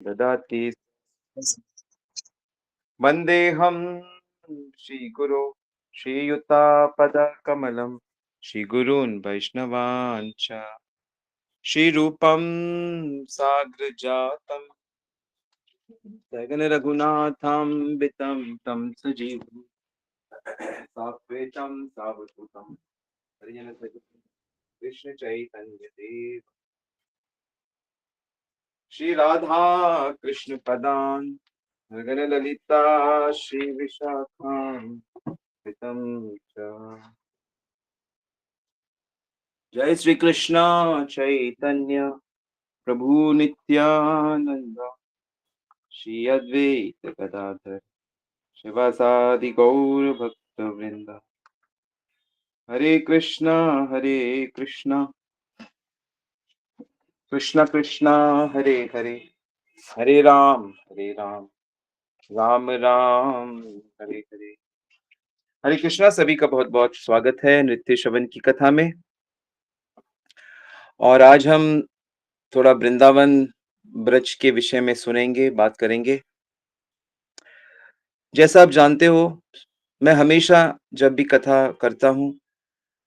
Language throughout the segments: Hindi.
ददाति वन्देऽहं श्रीगुरो श्रीयुतापदकमलं श्रीगुरून् वैष्णवान् च श्रीरूपं साग्रजातं सगनरघुनाथान्वितं तं सजीवं साद्वैतं सावधूतं हरिजनसहितं कृष्णचैतन्यदेव श्रीराधा कृष्णपदान् गणललिता श्रीविशाखान्वितं च जय श्री कृष्ण चैतन्य प्रभु नित्यानंद श्री अद्वैत गदाधर शिवासादि गौर भक्त वृंद हरे कृष्णा कृष्ण कृष्ण हरे हरे हरे राम राम राम हरे हरे। हरे कृष्णा, सभी का बहुत बहुत स्वागत है नृत्य श्रवण की कथा में। और आज हम थोड़ा वृंदावन ब्रज के विषय में सुनेंगे, बात करेंगे। जैसा आप जानते हो, मैं हमेशा जब भी कथा करता हूँ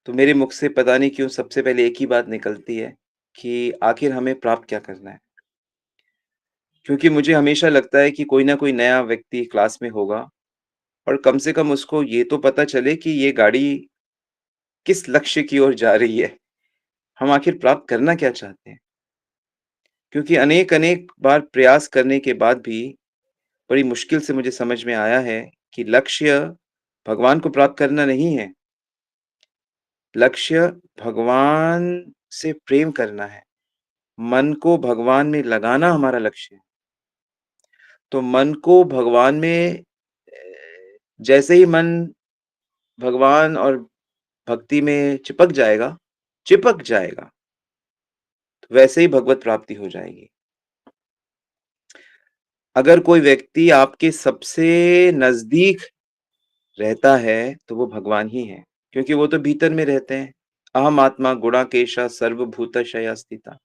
तो मेरे मुख से पता नहीं क्यों सबसे पहले एक ही बात निकलती है कि आखिर हमें प्राप्त क्या करना है। क्योंकि मुझे हमेशा लगता है कि कोई ना कोई नया व्यक्ति क्लास में होगा और कम से कम उसको ये तो पता चले कि ये गाड़ी किस लक्ष्य की ओर जा रही है, हम आखिर प्राप्त करना क्या चाहते हैं। क्योंकि अनेक अनेक बार प्रयास करने के बाद भी बड़ी मुश्किल से मुझे समझ में आया है कि लक्ष्य भगवान को प्राप्त करना नहीं है। लक्ष्य भगवान से प्रेम करना है, मन को भगवान में लगाना हमारा लक्ष्य है। तो मन को भगवान में जैसे ही मन भगवान और भक्ति में चिपक जाएगा, तो वैसे ही भगवत प्राप्ति हो जाएगी। अगर कोई व्यक्ति आपके सबसे नजदीक रहता है तो वो भगवान ही है, क्योंकि वो तो भीतर में रहते हैं। अहम आत्मा गुणाकेशा सर्वभूतशया स्थिता।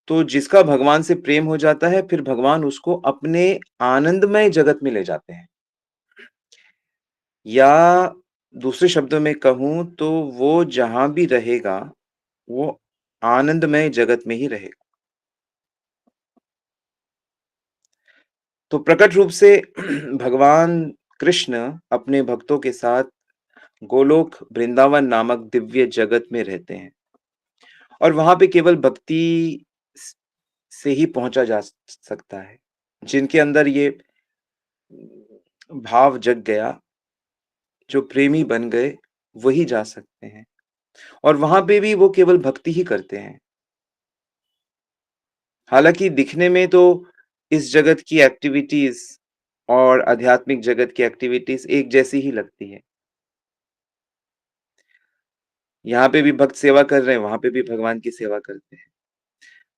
तो जिसका भगवान से प्रेम हो जाता है, फिर भगवान उसको अपने आनंदमय जगत में ले जाते हैं। या दूसरे शब्दों में कहूं तो वो जहां भी रहेगा वो आनंदमय जगत में ही रहेगा। तो प्रकट रूप से भगवान कृष्ण अपने भक्तों के साथ गोलोक वृंदावन नामक दिव्य जगत में रहते हैं और वहां पे केवल भक्ति से ही पहुंचा जा सकता है। जिनके अंदर ये भाव जग गया, जो प्रेमी बन गए, वही जा सकते हैं। और वहां पे भी वो केवल भक्ति ही करते हैं। हालांकि दिखने में तो इस जगत की एक्टिविटीज और आध्यात्मिक जगत की एक्टिविटीज एक जैसी ही लगती है। यहाँ पे भी भक्त सेवा कर रहे हैं, वहां पे भी भगवान की सेवा करते हैं।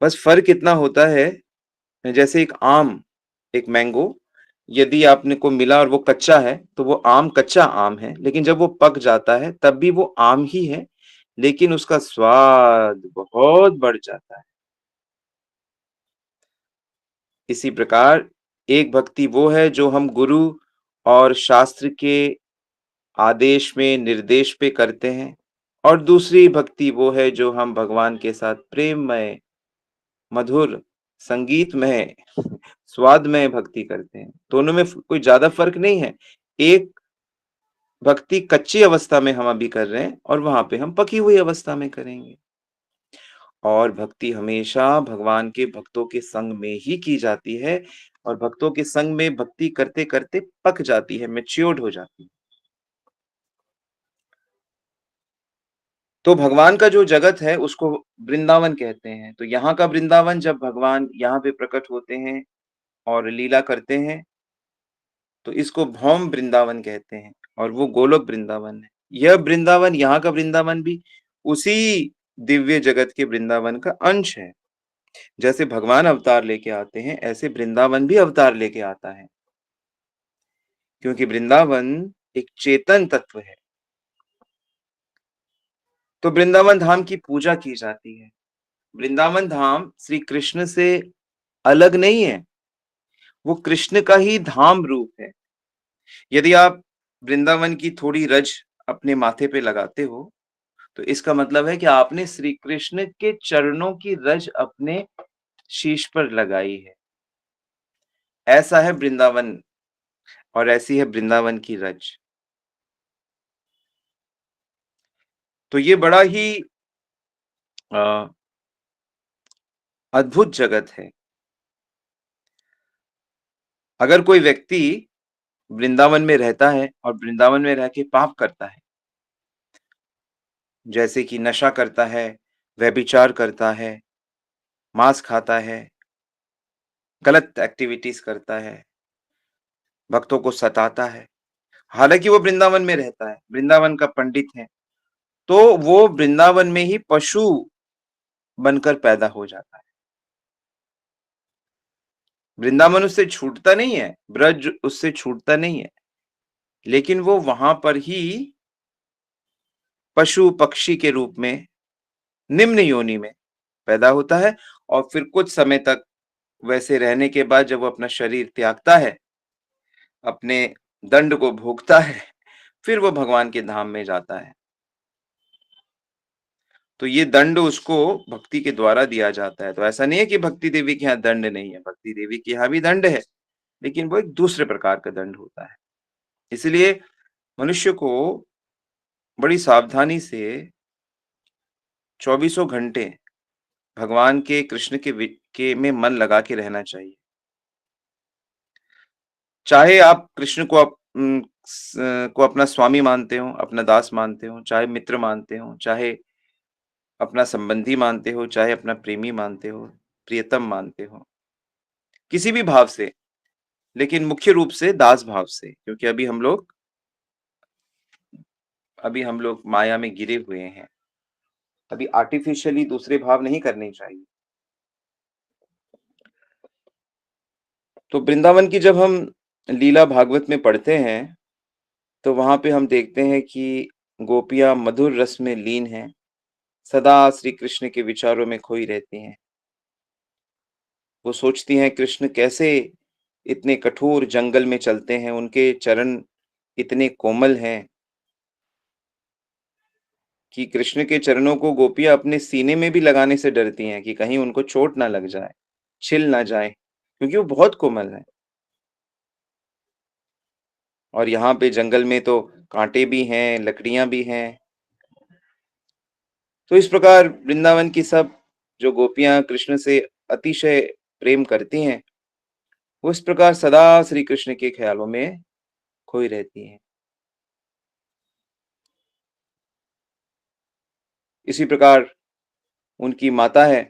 बस फर्क इतना होता है, जैसे एक मैंगो यदि आपने को मिला और वो कच्चा है तो वो आम कच्चा आम है, लेकिन जब वो पक जाता है तब भी वो आम ही है, लेकिन उसका स्वाद बहुत बढ़ जाता है। इसी प्रकार एक भक्ति वो है जो हम गुरु और शास्त्र के आदेश में निर्देश पे करते हैं, और दूसरी भक्ति वो है जो हम भगवान के साथ प्रेममय, मधुर, संगीतमय, स्वादमय भक्ति करते हैं। दोनों में कोई ज्यादा फर्क नहीं है। एक भक्ति कच्ची अवस्था में हम अभी कर रहे हैं और वहां पे हम पकी हुई अवस्था में करेंगे। और भक्ति हमेशा भगवान के भक्तों के संग में ही की जाती है, और भक्तों के संग में भक्ति करते करते पक जाती है, मैच्योर्ड हो जाती है। तो भगवान का जो जगत है उसको वृंदावन कहते हैं। तो यहाँ का वृंदावन, जब भगवान यहाँ पे प्रकट होते हैं और लीला करते हैं, तो इसको भौम वृंदावन कहते हैं और वो गोलोक वृंदावन है। यह वृंदावन, यहाँ का वृंदावन भी उसी दिव्य जगत के वृंदावन का अंश है। जैसे भगवान अवतार लेके आते हैं, ऐसे वृंदावन भी अवतार लेके आता है, क्योंकि वृंदावन एक चेतन तत्व है। तो वृंदावन धाम की पूजा की जाती है। वृंदावन धाम श्री कृष्ण से अलग नहीं है, वो कृष्ण का ही धाम रूप है। यदि आप वृंदावन की थोड़ी रज अपने माथे पे लगाते हो, तो इसका मतलब है कि आपने श्री कृष्ण के चरणों की रज अपने शीश पर लगाई है। ऐसा है वृंदावन और ऐसी है वृंदावन की रज। तो ये बड़ा ही अ, अद्भुत जगत है। अगर कोई व्यक्ति वृंदावन में रहता है और वृंदावन में रह के पाप करता है, जैसे कि नशा करता है, व्यभिचार करता है, मांस खाता है, गलत एक्टिविटीज़ करता है, भक्तों को सताता है, हालाँकि वो वृंदावन में रहता है, वृंदावन का पंडित है, तो वो वृंदावन में ही पशु बनकर पैदा हो जाता है। वृंदावन उससे छूटता नहीं है, ब्रज उससे छूटता नहीं है, लेकिन वो वहाँ पर ही पशु-पक्षी के रूप में निम्न योनि में पैदा होता है और फिर कुछ समय तक वैसे रहने के बाद जब वो अपना शरीर त्यागता है, अपने दंड को भोगता है, फिर वो भगवान के धाम में जाता है। तो ये दंड उसको भक्ति के द्वारा दिया जाता है। तो ऐसा नहीं है कि भक्ति देवी के यहाँ दंड नहीं है, भक्ति देवी के यहाँ भी दंड है, लेकिन वो एक दूसरे प्रकार का दंड होता है। इसलिए मनुष्य को बड़ी सावधानी से चौबीसों घंटे भगवान के कृष्ण के में मन लगा के रहना चाहिए। चाहे आप कृष्ण को को अपना स्वामी मानते हो, अपना दास मानते हो, चाहे मित्र मानते हो, चाहे अपना संबंधी मानते हो, चाहे अपना प्रेमी मानते हो, प्रियतम मानते हो, किसी भी भाव से, लेकिन मुख्य रूप से दास भाव से, क्योंकि अभी हम लोग माया में गिरे हुए हैं। अभी आर्टिफिशियली दूसरे भाव नहीं करने चाहिए। तो वृंदावन की जब हम लीला भागवत में पढ़ते हैं, तो वहाँ पे हम देखते हैं कि गोपियाँ मधुर रस में लीन हैं, सदा श्री कृष्ण के विचारों में खोई रहती हैं। वो सोचती हैं कृष्ण कैसे इतने कठोर जंगल में चलते हैं, उनके चरण इतने कोमल हैं कि कृष्ण के चरणों को गोपियाँ अपने सीने में भी लगाने से डरती हैं कि कहीं उनको चोट ना लग जाए, छिल ना जाए, क्योंकि वो बहुत कोमल हैं। और यहाँ पे जंगल में तो काँटे भी हैं, लकड़ियाँ भी हैं। तो इस प्रकार वृंदावन की सब जो गोपियाँ कृष्ण से अतिशय प्रेम करती हैं, वो इस प्रकार सदा श्री कृष्ण के ख़्यालों में खोई रहती हैं। इसी प्रकार उनकी माता है,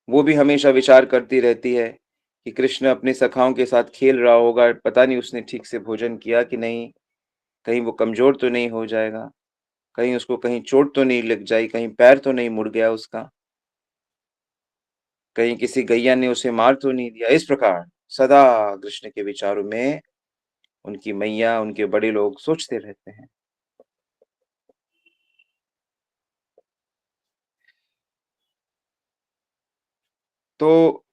वो भी हमेशा विचार करती रहती है कि कृष्ण अपने सखाओं के साथ खेल रहा होगा, पता नहीं उसने ठीक से भोजन किया कि नहीं, कहीं वो कमज़ोर तो नहीं हो जाएगा, कहीं उसको कहीं चोट तो नहीं लग जाई, कहीं पैर तो नहीं मुड़ गया उसका, कहीं किसी गैया ने उसे मार तो नहीं दिया। इस प्रकार सदा कृष्ण के विचारों में उनकी मैया, उनके बड़े लोग सोचते रहते हैं। तो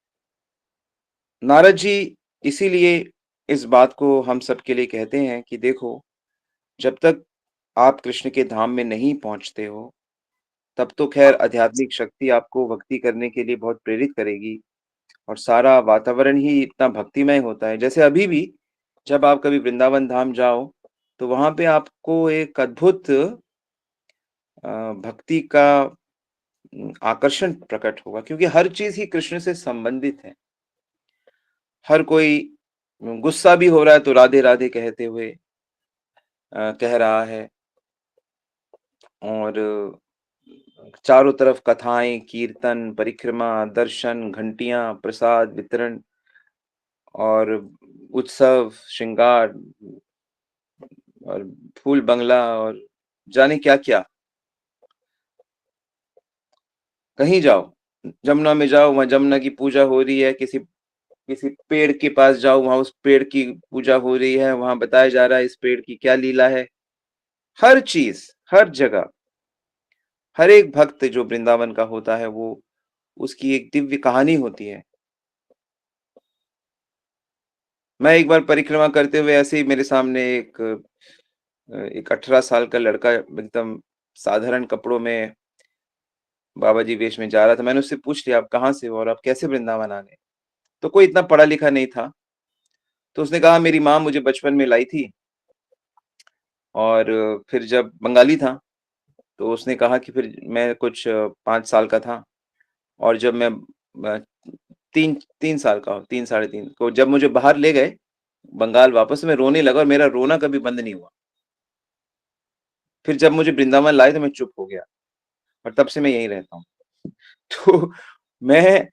नारद जी इसीलिए इस बात को हम सबके लिए कहते हैं कि देखो, जब तक आप कृष्ण के धाम में नहीं पहुँचते हो, तब तो ख़ैर आध्यात्मिक शक्ति आपको भक्ति करने के लिए बहुत प्रेरित करेगी और सारा वातावरण ही इतना भक्तिमय होता है। जैसे अभी भी जब आप कभी वृंदावन धाम जाओ, तो वहाँ पे आपको एक अद्भुत भक्ति का आकर्षण प्रकट होगा क्योंकि हर चीज़ ही कृष्ण से संबंधित है। हर कोई गुस्सा भी हो रहा है तो राधे-राधे कहते हुए कह रहा है और चारों तरफ कथाएँ, कीर्तन, परिक्रमा, दर्शन, घंटियाँ, प्रसाद वितरण और उत्सव, श्रृंगार और फूल बंगला और जाने क्या-क्या। कहीं जाओ, जमुना में जाओ, वहाँ जमुना की पूजा हो रही है, किसी किसी पेड़ के पास जाओ, वहाँ उस पेड़ की पूजा हो रही है, वहाँ बताया जा रहा है इस पेड़ की क्या लीला है। हर चीज़, हर जगह, हर एक भक्त जो वृंदावन का होता है वो उसकी एक दिव्य कहानी होती है। मैं एक बार परिक्रमा करते हुए ऐसे ही मेरे सामने एक 18 साल का लड़का एकदम साधारण कपड़ों में बाबा जी वेश में जा रहा था। मैंने उससे पूछ लिया, "आप कहाँ से हो और आप कैसे वृंदावन आ गए?" तो कोई इतना पढ़ा-लिखा नहीं था। तो उसने कहा, "मेरी माँ मुझे बचपन में लाई थी और फिर जब बंगाली था, तो उसने कहा कि फिर मैं कुछ 5 साल का था और जब मैं 3 साल का हूँ, 3 साढ़े 3 तो जब मुझे बाहर ले गए, बंगाल वापस मैं रोने लगा और मेरा रोना कभी बंद नहीं हुआ। फिर जब मुझे वृंदावन लाए तो मैं चुप हो गया और तब से मैं यहीं रहता हूँ।" तो मैं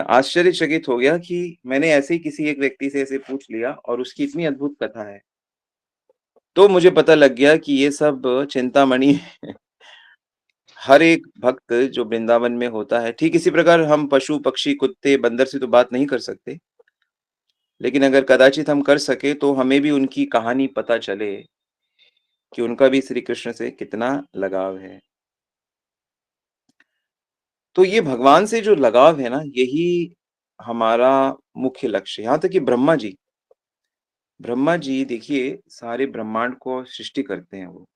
आश्चर्यचकित हो गया कि मैंने ऐसे ही किसी एक व्यक्ति से ऐसे पूछ लिया और उसकी इतनी अद्भुत कथा है। तो मुझे पता लग गया कि ये सब चिंतामणि हर एक भक्त जो वृंदावन में होता है, ठीक इसी प्रकार हम पशु, पक्षी, कुत्ते, बंदर से तो बात नहीं कर सकते, लेकिन अगर कदाचित हम कर सकें तो हमें भी उनकी कहानी पता चले कि उनका भी श्री कृष्ण से कितना लगाव है। तो ये भगवान से जो लगाव है ना, यही हमारा मुख्य लक्ष्य है। यहाँ तक कि ब्रह्मा जी देखिए सारे ब्रह्मांड को सृष्टि करते हैं वो।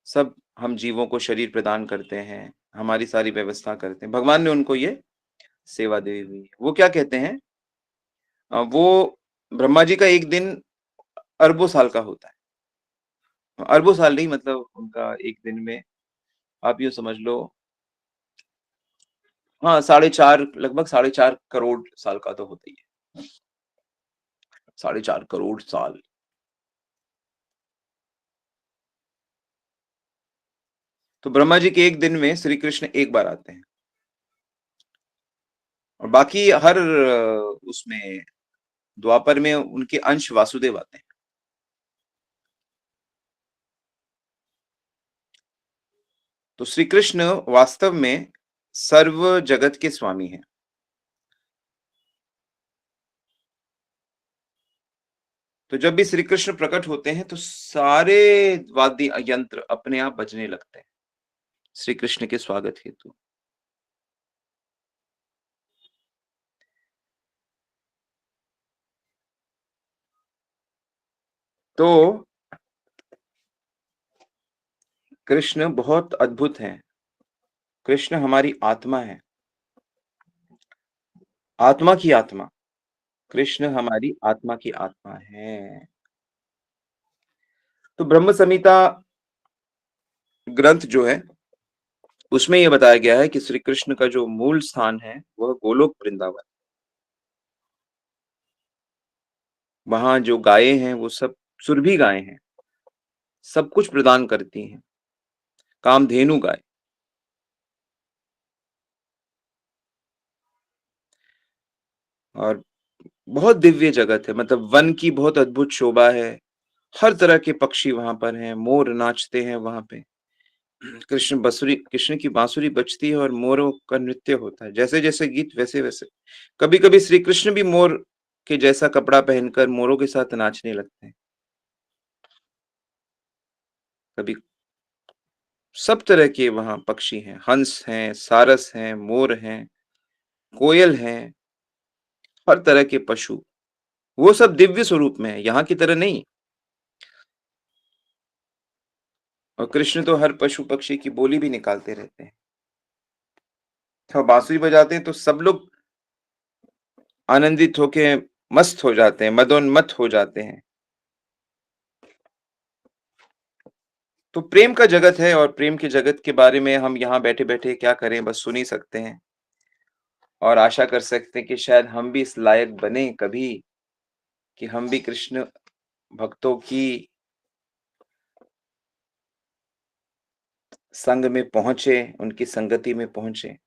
सब हम जीवों को शरीर प्रदान करते हैं, हमारी सारी व्यवस्था करते हैं। भगवान ने उनको ये सेवा दी हुई है। वो क्या कहते हैं वो ब्रह्मा जी का एक दिन अरबों साल का होता है। अरबों साल नहीं मतलब उनका एक दिन में आप यूँ समझ लो हाँ, साढ़े 4 लगभग साढ़े 4 करोड़ साल का तो होता ही है। साढ़े 4 करोड़ साल। तो ब्रह्मा जी के एक दिन में श्री कृष्ण एक बार आते हैं और बाकी हर उसमें द्वापर में उनके अंश वासुदेव आते हैं। तो श्री कृष्ण वास्तव में सर्व जगत के स्वामी हैं। तो जब भी श्री कृष्ण प्रकट होते हैं तो सारे वाद्य यंत्र अपने आप बजने लगते हैं, श्री कृष्ण के स्वागत हेतु। तो कृष्ण बहुत अद्भुत हैं। कृष्ण हमारी आत्मा है, आत्मा की आत्मा। कृष्ण हमारी आत्मा की आत्मा है। तो ब्रह्म संहिता ग्रंथ जो है, उसमें ये बताया गया है कि श्री कृष्ण का जो मूल स्थान है, वह गोलोक वृंदावन। वहाँ जो गायें हैं, वो सब सुरभि गायें हैं, सब कुछ प्रदान करती हैं, कामधेनु गाय। और बहुत दिव्य जगत है, मतलब वन की बहुत अद्भुत शोभा है। हर तरह के पक्षी वहाँ पर हैं, मोर नाचते हैं वहाँ पे। कृष्ण की बांसुरी बजती है और मोरों का नृत्य होता है। जैसे-जैसे गीत वैसे-वैसे। कभी-कभी श्री कृष्ण भी मोर के जैसा कपड़ा पहनकर मोरों के साथ नाचने लगते हैं। कभी सब तरह के वहाँ पक्षी हैं, हंस हैं, सारस हैं, मोर हैं, कोयल हैं, हर तरह के पशु। वो सब दिव्य स्वरूप में है, यहाँ की तरह नहीं। और कृष्ण तो हर पशु-पक्षी की बोली भी निकालते रहते हैं। तो बांसुरी बजाते हैं तो सब लोग आनंदित होके मस्त हो जाते हैं, मदोन्मत्त हो जाते हैं। तो प्रेम का जगत है और प्रेम के जगत के बारे में हम यहाँ बैठे-बैठे क्या करें, बस सुन ही सकते हैं और आशा कर सकते हैं कि शायद हम भी इस लायक बने कभी कि हम भी कृष्ण भक्तों की संग में पहुँचे, उनकी संगति में पहुँचे।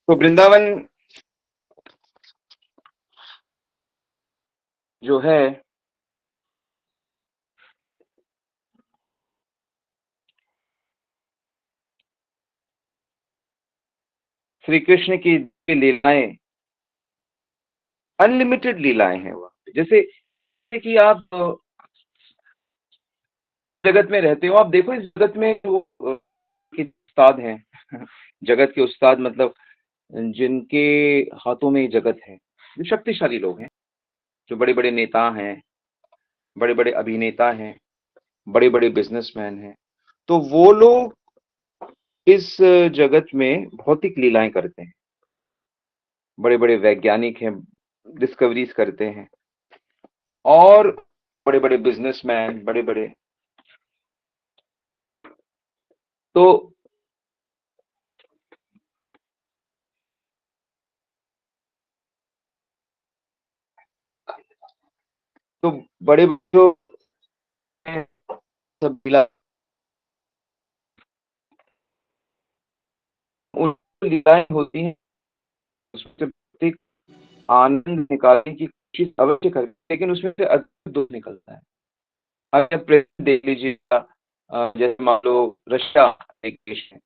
तो वृंदावन जो है श्री कृष्ण की लीलाएं, अनलिमिटेड लीलाएं हैं वहाँ पे। जैसे कि आप जगत में रहते हो, आप देखो इस जगत में वो के उस्ताद हैं जगत के उस्ताद मतलब जिनके हाथों में ये जगत है, जो शक्तिशाली लोग हैं, जो बड़े बड़े नेता हैं, बड़े बड़े अभिनेता हैं, बड़े बड़े बिजनेसमैन हैं, तो वो लोग इस जगत में भौतिक लीलाएं करते हैं। बड़े बड़े वैज्ञानिक हैं, डिस्कवरीज करते हैं, और बड़े बड़े बिजनेसमैन, बड़े बड़े, तो तो बड़े जो हैं, सब लीला, उन लीलाएं होती हैं, उससे प्रत्येक आनंद निकालने की कोशिश अवश्य करते हैं, लेकिन उसमें से अधिक दुख निकलता है। अगर प्रेजेंट देख लीजिएगा, जैसे मान लो रशिया एक देश है,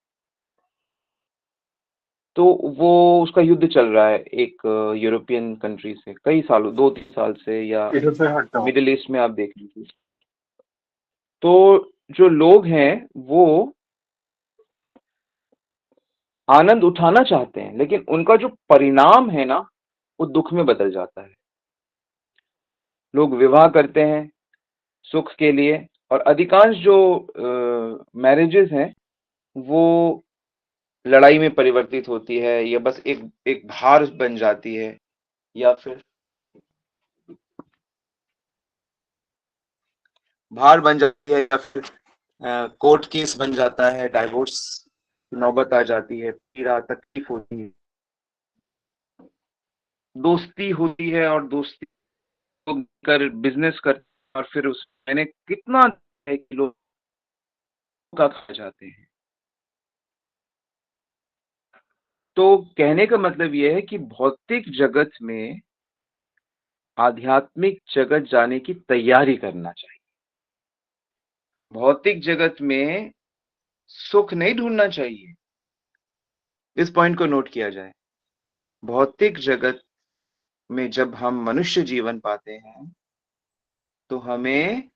तो वो उसका युद्ध चल रहा है एक यूरोपियन कंट्री से कई सालों, 2-3 साल से, या इधर से हटता हूँ। मिडिल ईस्ट में आप देख लीजिए। तो जो लोग हैं वो आनंद उठाना चाहते हैं, लेकिन उनका जो परिणाम है ना, वो दुख में बदल जाता है। लोग विवाह करते हैं सुख के लिए, और अधिकांश जो मैरिजेस हैं वो लड़ाई में परिवर्तित होती है, या बस एक एक भार बन जाती है, या फिर भार बन जाती है, या फिर कोर्ट केस बन जाता है, डाइवोर्स की नौबत आ जाती है, पीड़ा तकलीफ होती है। दोस्ती होती है, और दोस्ती को कर बिजनेस कर, और फिर उस मैंने कितना है कि लोग का खा जाते हैं। तो कहने का मतलब यह है कि भौतिक जगत में आध्यात्मिक जगत जाने की तैयारी करना चाहिए। भौतिक जगत में सुख नहीं ढूंढना चाहिए। इस पॉइंट को नोट किया जाए। भौतिक जगत में जब हम मनुष्य जीवन पाते हैं, तो हमें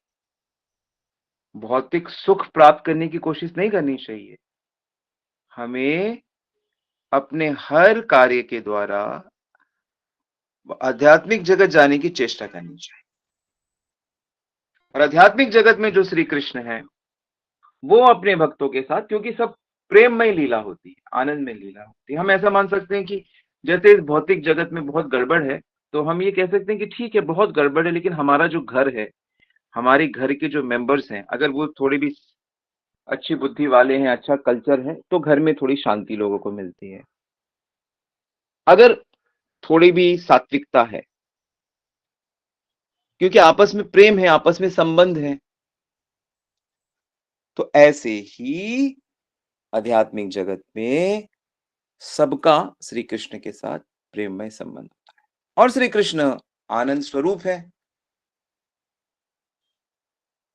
भौतिक सुख प्राप्त करने की कोशिश नहीं करनी चाहिए। हमें अपने हर कार्य के द्वारा आध्यात्मिक जगत जाने की चेष्टा करनी चाहिए। और आध्यात्मिक जगत में जो श्री कृष्ण है, वो अपने भक्तों के साथ, क्योंकि सब प्रेममय लीला होती है, आनंदमय लीला होती है। हम ऐसा मान सकते हैं कि जैसे इस भौतिक जगत में बहुत गड़बड़ है, तो हम ये कह सकते हैं कि ठीक है बहुत गड़बड़ है, लेकिन हमारा जो घर है, हमारे घर के जो मेंबर्स हैं, अगर वो थोड़ी भी अच्छी बुद्धि वाले हैं, अच्छा कल्चर है, तो घर में थोड़ी शांति लोगों को मिलती है। अगर थोड़ी भी सात्विकता है, क्योंकि आपस में प्रेम है, आपस में संबंध है, तो ऐसे ही आध्यात्मिक जगत में सबका श्री कृष्ण के साथ प्रेममय संबंध होता है। और श्री कृष्ण आनंद स्वरूप है,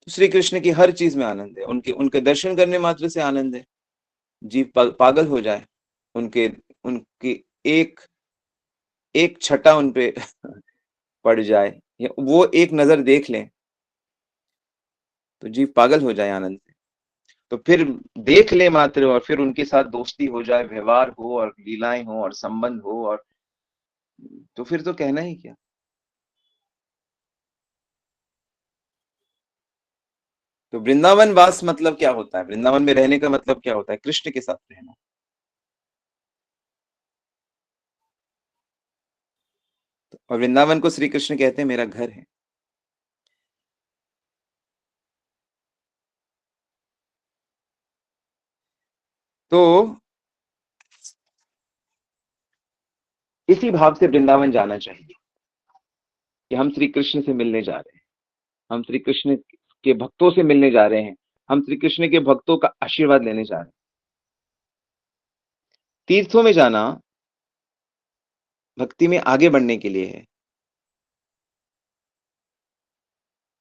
तो श्री कृष्ण की हर चीज में आनंद है। उनके उनके दर्शन करने मात्र से आनंद है। जीव पागल हो जाए, उनके उनकी एक एक छटा उन पे पड़ जाए, या वो एक नजर देख लें, तो जीव पागल हो जाए आनंद से। तो फिर देख ले मात्र, और फिर उनके साथ दोस्ती हो जाए, व्यवहार हो, और लीलाएं हो, और संबंध हो, और तो फिर तो कहना ही क्या। तो वृंदावन वास मतलब क्या होता है? वृंदावन में रहने का मतलब क्या होता है? कृष्ण के साथ रहना। और वृंदावन को श्री कृष्ण कहते हैं मेरा घर है। तो इसी भाव से वृंदावन जाना चाहिए कि हम श्री कृष्ण से मिलने जा रहे हैं, हम श्री कृष्ण के भक्तों से मिलने जा रहे हैं, हम श्री कृष्ण के भक्तों का आशीर्वाद लेने जा रहे हैं। तीर्थों में जाना भक्ति में आगे बढ़ने के लिए है।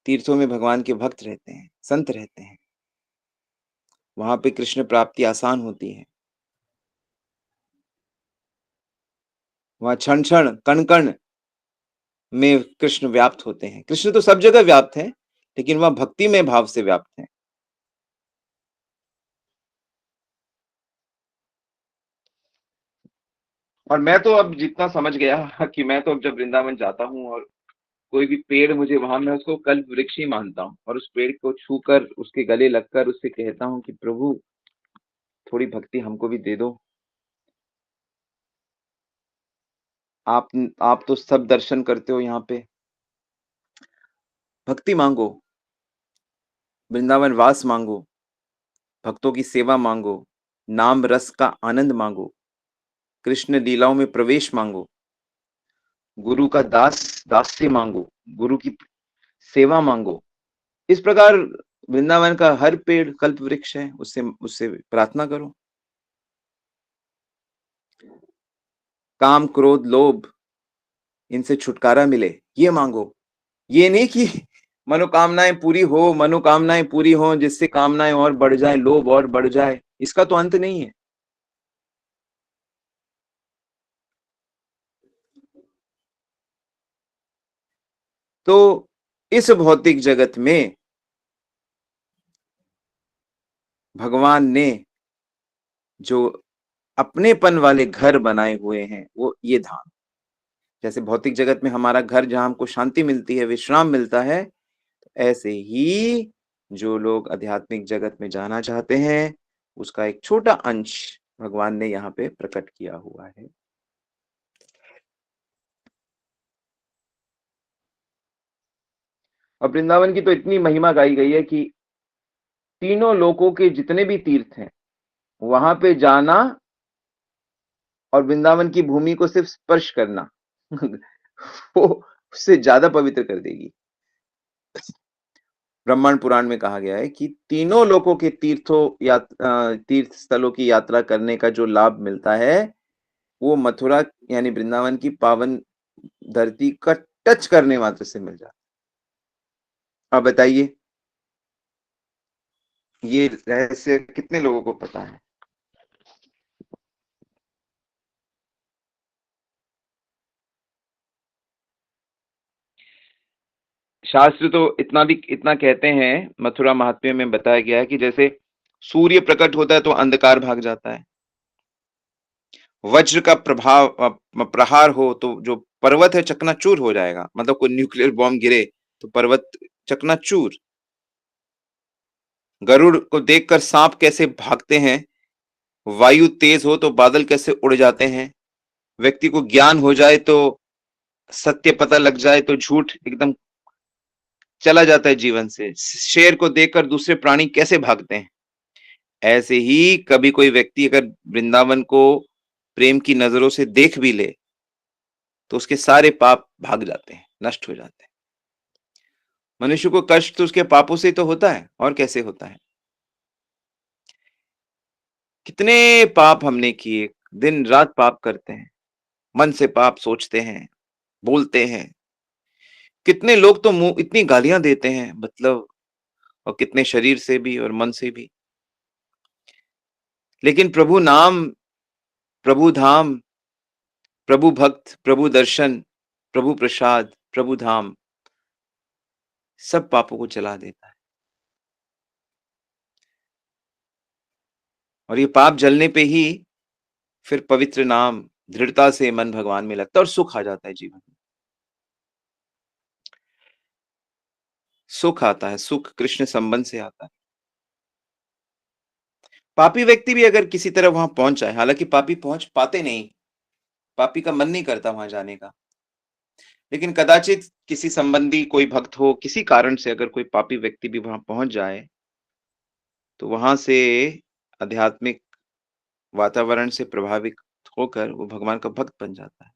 तीर्थों में भगवान के भक्त रहते हैं, संत रहते हैं। वहाँ पे कृष्ण प्राप्ति आसान होती है। वहाँ क्षण-क्षण, कण-कण में कृष्ण व्याप्त होते हैं। कृष्ण तो सब जगह व्याप्त हैं, लेकिन वह भक्ति में भाव से व्याप्त हैं। और मैं तो अब जितना समझ गया कि मैं तो अब जब वृंदावन जाता हूँ और कोई भी पेड़ मुझे वहां, मैं उसको कल्प वृक्ष ही मानता हूँ और उस पेड़ को छूकर उसके गले लगकर उससे कहता हूँ कि प्रभु थोड़ी भक्ति हमको भी दे दो। आप आप तो सब दर्शन करते हो यहाँ पे, भक्ति मांगो, वृंदावन वास मांगो, भक्तों की सेवा मांगो, नाम रस का आनंद मांगो, कृष्ण लीलाओं में प्रवेश मांगो, गुरु का दास्य मांगो, गुरु की सेवा मांगो। इस प्रकार वृंदावन का हर पेड़ कल्प वृक्ष है, उससे उससे प्रार्थना करो। काम, क्रोध, लोभ इनसे छुटकारा मिले, ये मांगो। ये नहीं कि मनोकामनाएं पूरी हो, मनोकामनाएं पूरी हो जिससे कामनाएं और बढ़ जाए, लोभ और बढ़ जाए, इसका तो अंत नहीं है। तो इस भौतिक जगत में भगवान ने जो अपनेपन वाले घर बनाए हुए हैं, वो ये धाम। जैसे भौतिक जगत में हमारा घर जहां हमको शांति मिलती है, विश्राम मिलता है, ऐसे ही जो लोग आध्यात्मिक जगत में जाना चाहते हैं, उसका एक छोटा अंश भगवान ने यहाँ पे प्रकट किया हुआ है। और वृंदावन की तो इतनी महिमा गाई गई है कि तीनों लोकों के जितने भी तीर्थ हैं, वहां पे जाना और वृंदावन की भूमि को सिर्फ स्पर्श करना वो उससे ज्यादा पवित्र कर देगी। ब्रह्मांड पुराण में कहा गया है कि तीनों लोकों के तीर्थ स्थलों की यात्रा करने का जो लाभ मिलता है, वो मथुरा यानी वृंदावन की पावन धरती का टच करने मात्र से मिल जाता है। अब बताइए, ये रहस्य कितने लोगों को पता है? शास्त्र तो इतना कहते हैं, मथुरा महात्म्य में बताया गया है कि जैसे सूर्य प्रकट होता है तो अंधकार भाग जाता है। वज्र का प्रहार हो तो जो पर्वत है चकनाचूर हो जाएगा, मतलब कोई न्यूक्लियर बॉम्ब गिरे तो पर्वत चकनाचूर। गरुड़ को देखकर सांप कैसे भागते हैं, वायु तेज हो तो बादल कैसे उड़ जाते हैं, व्यक्ति को ज्ञान हो जाए तो सत्य पता लग जाए तो झूठ एकदम चला जाता है जीवन से, शेर को देखकर दूसरे प्राणी कैसे भागते हैं, ऐसे ही कभी कोई व्यक्ति अगर वृंदावन को प्रेम की नजरों से देख भी ले तो उसके सारे पाप भाग जाते हैं, नष्ट हो जाते हैं। मनुष्य को कष्ट तो उसके पापों से तो होता है, और कैसे होता है? कितने पाप हमने किए, दिन रात पाप करते हैं, मन से पाप सोचते हैं, बोलते हैं। कितने लोग तो मुंह इतनी गालियां देते हैं, मतलब, और कितने शरीर से भी और मन से भी। लेकिन प्रभु नाम, प्रभु धाम, प्रभु भक्त, प्रभु दर्शन, प्रभु प्रसाद, प्रभु धाम सब पापों को जला देता है। और ये पाप जलने पे ही फिर पवित्र नाम दृढ़ता से मन भगवान में लगता है और सुख आ जाता है जीवन में। सुख आता है, सुख कृष्ण संबंध से आता है। पापी व्यक्ति भी अगर किसी तरह वहां पहुंच जाए, हालांकि पापी पहुंच पाते नहीं, पापी का मन नहीं करता वहां जाने का, लेकिन कदाचित किसी संबंधी कोई भक्त हो, किसी कारण से अगर कोई पापी व्यक्ति भी वहां पहुंच जाए, तो वहां से आध्यात्मिक वातावरण से प्रभावित होकर वो भगवान का भक्त बन जाता है।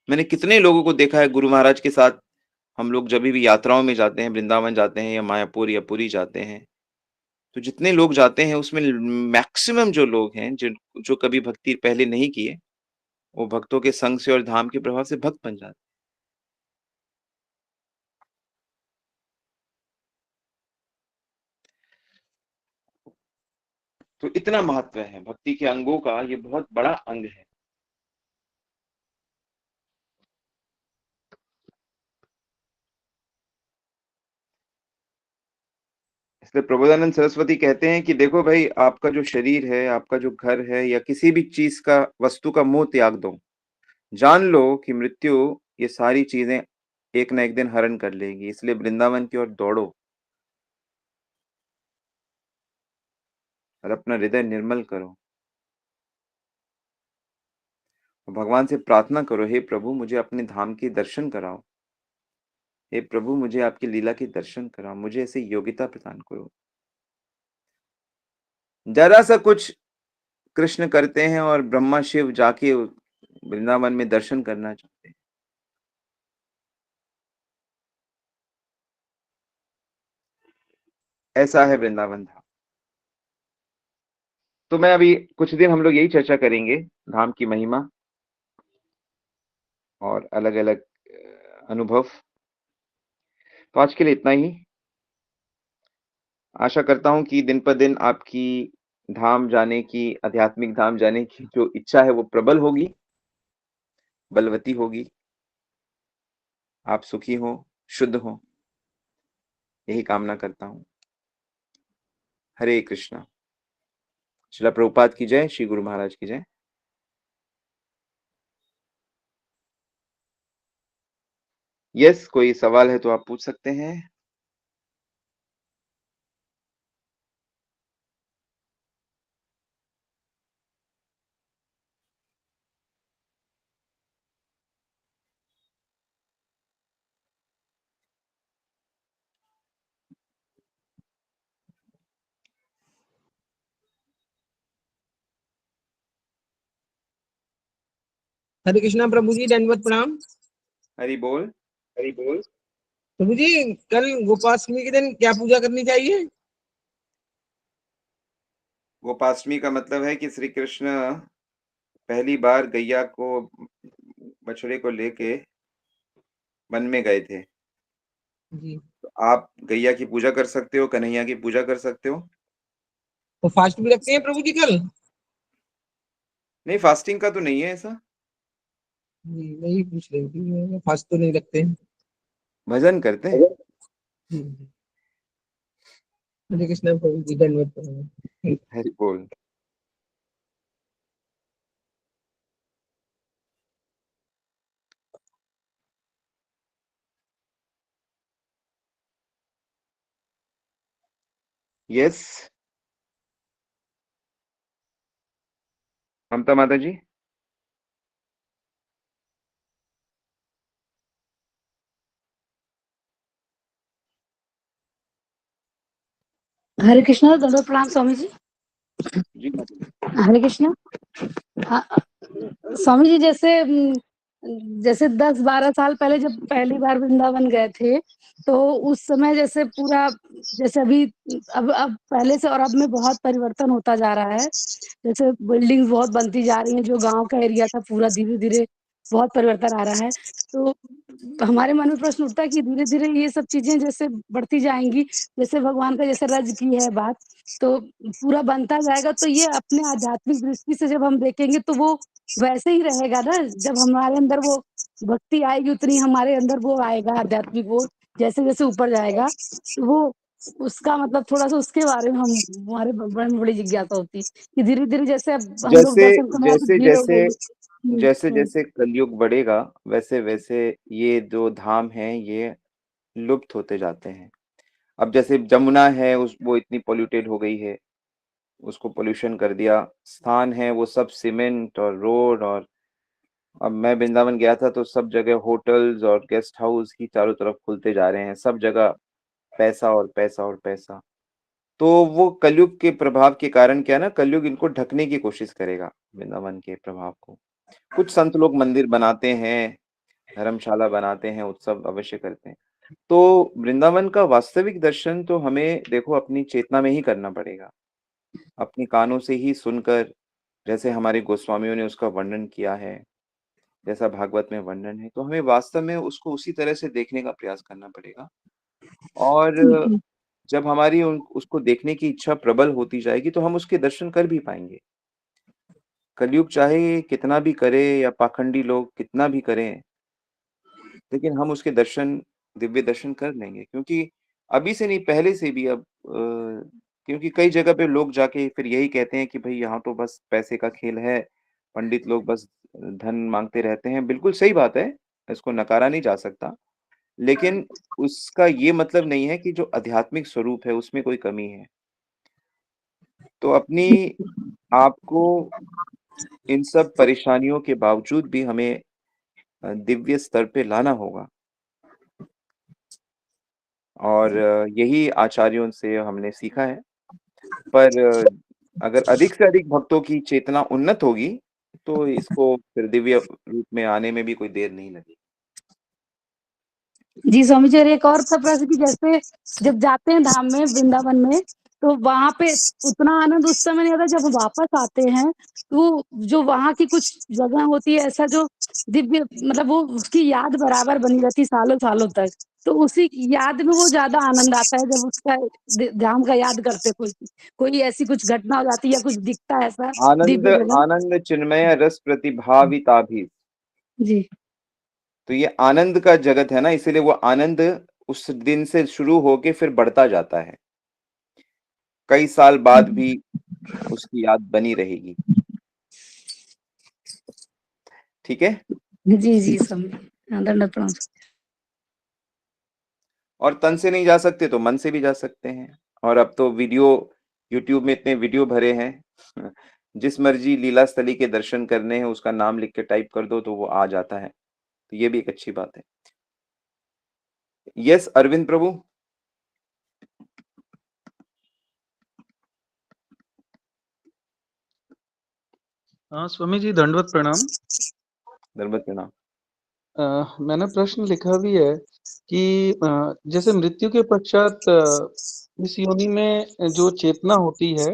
मैंने कितने लोगों को देखा है गुरु महाराज के साथ, हम लोग जब भी यात्राओं में जाते हैं, वृंदावन जाते हैं या मायापुर या पुरी जाते हैं, तो जितने लोग जाते हैं उसमें मैक्सिमम जो लोग हैं, जो जो कभी भक्ति पहले नहीं किए, वो भक्तों के संग से और धाम के प्रभाव से भक्त बन जाते। तो इतना महत्व है भक्ति के अंगों का, ये बहुत बड़ा अंग है। इसलिए प्रबोधानंद सरस्वती कहते हैं कि देखो भाई, आपका जो शरीर है, आपका जो घर है, या किसी भी चीज का, वस्तु का मोह त्याग दो। जान लो कि मृत्यु ये सारी चीजें एक ना एक दिन हरण कर लेगी, इसलिए वृंदावन की ओर दौड़ो और अपना हृदय निर्मल करो। और भगवान से प्रार्थना करो, हे प्रभु मुझे अपने धाम के दर्शन कराओ। हे प्रभु मुझे आपकी लीला के दर्शन कराओ, मुझे ऐसी योग्यता प्रदान करो। जरा सा कुछ कृष्ण करते हैं और ब्रह्मा शिव जाके वृंदावन में दर्शन करना चाहते हैं। ऐसा है वृंदावन धाम। तो मैं अभी कुछ दिन हम लोग यही चर्चा करेंगे, धाम की महिमा और अलग अलग अनुभव। तो आज के लिए इतना ही। आशा करता हूँ कि दिन पर दिन आपकी धाम जाने की, आध्यात्मिक धाम जाने की जो इच्छा है वो प्रबल होगी, बलवती होगी। आप सुखी हो, शुद्ध हो, यही कामना करता हूँ। हरे कृष्णा। श्रील प्रभुपाद की जय, श्री गुरु महाराज की जय। यस, कोई सवाल है तो आप पूछ सकते हैं। हरे कृष्णा प्रभु जी, दंडवत प्रणाम। हरि बोल। हरि बोल। प्रभु जी, कल गोपाष्टमी के दिन क्या पूजा करनी चाहिए? गोपाष्टमी का मतलब है कि श्री कृष्ण पहली बार गैया को, बछड़े को लेके वन में गए थे। जी। तो आप गैया की पूजा कर सकते हो, कन्हैया की पूजा कर सकते हो। तो फास्ट भी रखते हैं प्रभु जी कल? नहीं, फास्टिंग का तो नहीं है ऐसा। जी, वही पूछ रही थी मैं, फास्ट तो नहीं रखते हैं। भजन करते हैं। जी। हरे कृष्णा प्रभु जी, दंडवत प्रणाम। हरि बोल। यस, ममता माता जी। हरे कृष्णा, दंडवत प्रणाम स्वामी जी। जी माता जी। हरे कृष्णा। हाँ, स्वामी जी, जैसे 10-12 साल पहले जब पहली बार वृंदावन गए थे, तो उस समय जैसे पूरा, जैसे अभी, अब पहले से और अब में बहुत परिवर्तन होता जा रहा है। जैसे बिल्डिंग्स बहुत बनती जा रही हैं, जो गांव का एरिया था पूरा धीरे धीरे बहुत परिवर्तन आ रहा है। तो हमारे मन में प्रश्न उठता है कि धीरे धीरे ये सब चीजें जैसे बढ़ती जाएंगी, जैसे भगवान का जैसे रज की है बात, तो पूरा बनता जाएगा, तो ये अपने आध्यात्मिक दृष्टि से जब हम देखेंगे तो वो वैसे ही रहेगा ना। जब हमारे अंदर वो भक्ति आएगी, उतनी हमारे अंदर वो आएगा आध्यात्मिक, वो जैसे जैसे ऊपर जाएगा, तो वो उसका मतलब थोड़ा सा उसके बारे में हम, हमारे मन में बड़ी जिज्ञासा होती है कि धीरे धीरे जैसे अब हम लोग जैसे दर्शन करने वाले जैसे भीड़ हो जैसे गई। जैसे जैसे कलयुग बढ़ेगा, वैसे वैसे ये जो धाम है ये लुप्त होते जाते हैं। अब जैसे जमुना है, उस वो इतनी पोल्यूटेड हो गई है, उसको पोल्यूशन कर दिया। स्थान है वो सब सीमेंट और रोड, और अब मैं वृंदावन गया था तो सब जगह होटल्स और गेस्ट हाउस ही चारों तरफ खुलते जा रहे हैं, सब जगह पैसा और पैसा और पैसा। तो वो कलयुग के प्रभाव के कारण क्या है ना, कलयुग इनको ढकने की कोशिश करेगा, वृंदावन के प्रभाव को। कुछ संत लोग मंदिर बनाते हैं, धर्मशाला बनाते हैं, उत्सव अवश्य करते हैं। तो वृंदावन का वास्तविक दर्शन तो हमें देखो अपनी चेतना में ही करना पड़ेगा, अपनी कानों से ही सुनकर, जैसे हमारे गोस्वामियों ने उसका वर्णन किया है। जैसा भागवत में वर्णन है, तो हमें वास्तव में उसको उसी तरह से देखने का प्रयास करना पड़ेगा। और जी जब हमारी उसको देखने की इच्छा प्रबल होती जाएगी तो हम उसके दर्शन कर भी पाएंगे। कलयुग चाहे कितना भी करे या पाखंडी लोग कितना भी करें, लेकिन हम उसके दर्शन, दिव्य दर्शन कर लेंगे, क्योंकि अभी से नहीं, पहले से भी। अब क्योंकि कई जगह पे लोग जाके फिर यही कहते हैं कि भाई यहाँ तो बस पैसे का खेल है, पंडित लोग बस धन मांगते रहते हैं। बिल्कुल सही बात है, इसको नकारा नहीं जा सकता, लेकिन उसका ये मतलब नहीं है कि जो आध्यात्मिक स्वरूप है उसमें कोई कमी है। तो अपनी आपको इन सब परेशानियों के बावजूद भी हमें दिव्य स्तर पे लाना होगा। और यही आचार्यों से हमने सीखा है। पर अगर अधिक से अधिक भक्तों की चेतना उन्नत होगी तो इसको फिर दिव्य रूप में आने में भी कोई देर नहीं लगेगी। जी स्वामी जी, और एक और था प्रश्न कि जैसे जब जाते हैं धाम में, वृंदावन में, तो वहां पे उतना आनंद उस समय नहीं आता। जब वापस आते हैं तो जो वहां की कुछ जगह होती है ऐसा जो दिव्य, मतलब वो उसकी याद बराबर बनी रहती है सालों सालों तक। तो उसी याद में वो ज्यादा आनंद आता है जब उसका धाम का याद करते, कोई ऐसी कुछ घटना हो जाती है या कुछ दिखता है ऐसा आनंद दिव्य जगह। आनंद चिन्मय रस प्रतिभाविताभि, जी तो ये आनंद का जगत है ना, इसीलिए वो आनंद उस दिन से शुरू होके फिर बढ़ता जाता है, कई साल बाद भी उसकी याद बनी रहेगी। ठीक है। जी जी स्वामी, दंडवत प्रणाम। और तन से नहीं जा सकते तो मन से भी जा सकते हैं। और अब तो वीडियो, यूट्यूब में इतने वीडियो भरे हैं, जिस मर्जी लीला स्थली के दर्शन करने हैं उसका नाम लिख के टाइप कर दो तो वो आ जाता है। तो ये भी एक अच्छी बात है। यस अरविंद प्रभु। हाँ स्वामी जी, दंडवत प्रणाम। दरबार प्रणाम। मैंने प्रश्न लिखा भी है कि जैसे मृत्यु के पश्चात इस योनि में जो चेतना होती है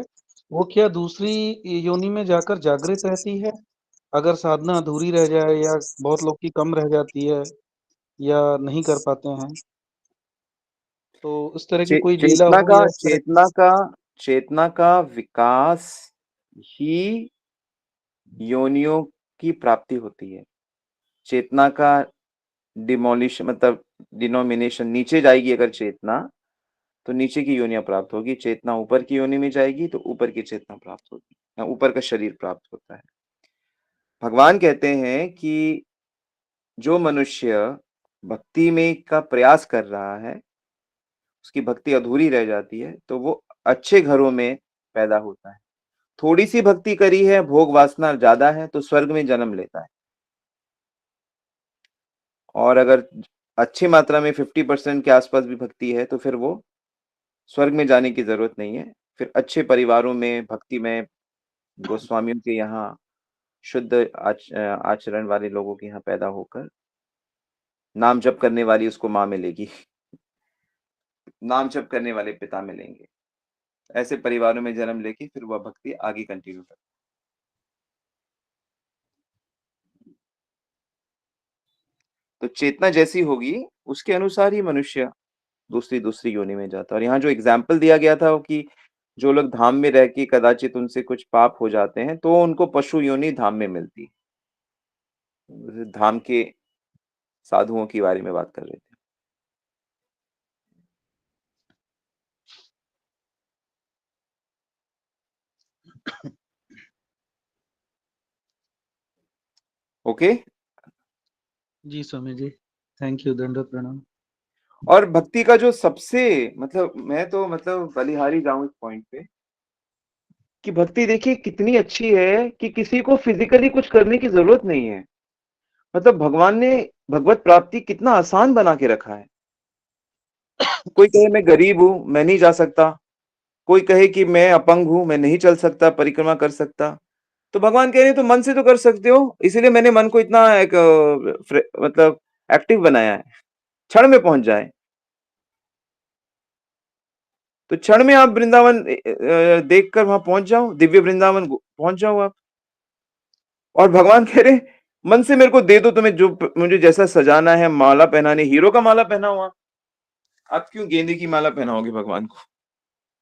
वो क्या दूसरी योनि में जाकर जागृत रहती है, अगर साधना अधूरी रह जाए या बहुत लोग की कम रह जाती है या नहीं कर पाते हैं, तो इस तरह की कोई लीला चेतना हो का या इस तरह की। चेतना का विकास ही योनियों की प्राप्ति होती है। चेतना का डिमोलिश मतलब डिनोमिनेशन, नीचे जाएगी अगर चेतना तो नीचे की योनियां प्राप्त होगी, चेतना ऊपर की योनि में जाएगी तो ऊपर की चेतना प्राप्त होगी, ऊपर का शरीर प्राप्त होता है। भगवान कहते हैं कि जो मनुष्य भक्ति में का प्रयास कर रहा है, उसकी भक्ति अधूरी रह जाती है तो वो अच्छे घरों में पैदा होता है। थोड़ी सी भक्ति करी है, भोग वासना ज्यादा है तो स्वर्ग में जन्म लेता है। और अगर अच्छी मात्रा में 50% के आसपास भी भक्ति है तो फिर वो स्वर्ग में जाने की जरूरत नहीं है। फिर अच्छे परिवारों में भक्ति में, गोस्वामियों के यहाँ, शुद्ध आचरण वाले लोगों के यहाँ पैदा होकर नाम जप करने वाली उसको माँ मिलेगी, नाम जप करने वाले पिता मिलेंगे। ऐसे परिवारों में जन्म लेके फिर वह भक्ति आगे कंटिन्यू कर। तो चेतना जैसी होगी उसके अनुसार ही मनुष्य दूसरी दूसरी योनि में जाता है। और यहाँ जो एग्जाम्पल दिया गया था वो कि जो लोग धाम में रह के कदाचित उनसे कुछ पाप हो जाते हैं तो उनको पशु योनि धाम में मिलती है। धाम के साधुओं के बारे में बात कर रहे थे। ओके। जी स्वामी जी, थैंक यू, दंडवत प्रणाम। और भक्ति का जो सबसे मतलब, मैं तो मतलब बलिहारी जाऊं इस पॉइंट पे कि भक्ति देखिए कितनी अच्छी है कि किसी को फिजिकली कुछ करने की जरूरत नहीं है। मतलब भगवान ने भगवत प्राप्ति कितना आसान बना के रखा है। कोई कहे मैं गरीब हूं, मैं नहीं जा सकता, कोई कहे कि मैं अपंग हूं, मैं नहीं चल सकता, परिक्रमा कर सकता, तो भगवान कह रहे हैं तो मन से तो कर सकते हो, इसीलिए मैंने मन को इतना एक मतलब एक्टिव बनाया है, क्षण में पहुंच जाए। तो क्षण में आप वृंदावन देखकर वहां पहुंच जाओ, दिव्य वृंदावन पहुंच जाओ आप। और भगवान कह रहे मन से मेरे को दे दो, तुम्हें जो मुझे जैसा सजाना है, माला पहनानी, हीरो का माला पहना हुआ, आप क्यों गेंदे की माला पहनाओगे भगवान को?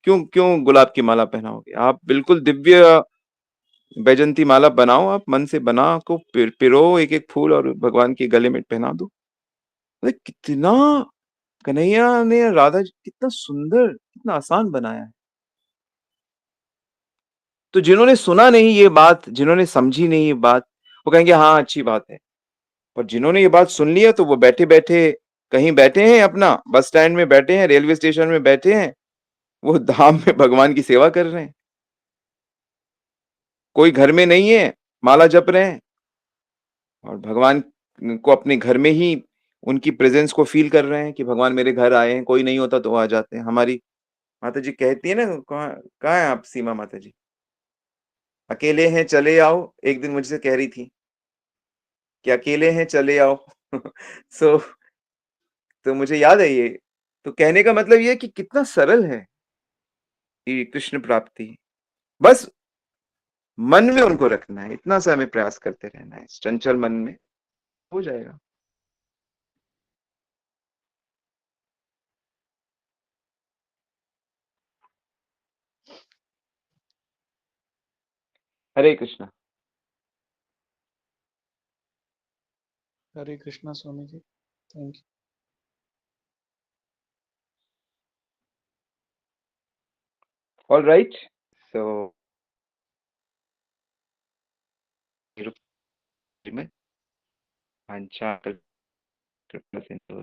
क्यों क्यों गुलाब की माला पहनाओगे? आप बिल्कुल दिव्य बैजंती माला बनाओ, आप मन से बना को पिरो एक एक फूल और भगवान के गले में पहना दो। अरे कितना कन्हैया ने राधा जी कितना सुंदर, कितना आसान बनाया है। तो जिन्होंने सुना नहीं ये बात, जिन्होंने समझी नहीं ये बात, वो कहेंगे हाँ अच्छी बात है। और जिन्होंने ये बात सुन लिया तो वो बैठे बैठे कहीं बैठे हैं, अपना बस स्टैंड में बैठे हैं, रेलवे स्टेशन में बैठे हैं, वो धाम में भगवान की सेवा कर रहे हैं। कोई घर में नहीं है, माला जप रहे हैं और भगवान को अपने घर में ही उनकी प्रेजेंस को फील कर रहे हैं कि भगवान मेरे घर आए हैं। कोई नहीं होता तो आ जाते हैं। हमारी माता जी कहती है ना, कहाँ है आप सीमा माता जी? अकेले हैं चले आओ, एक दिन मुझसे कह रही थी कि अकेले हैं चले आओ। सो तो मुझे याद है ये। तो कहने का मतलब ये है कि कितना सरल है ये कृष्ण प्राप्ति। बस मन में उनको रखना है, इतना सा हमें प्रयास करते रहना है, इस चंचल मन में हो जाएगा। हरे कृष्णा। हरे कृष्णा स्वामी ji, thank you. All right, सो वांछा कृपा सिंधु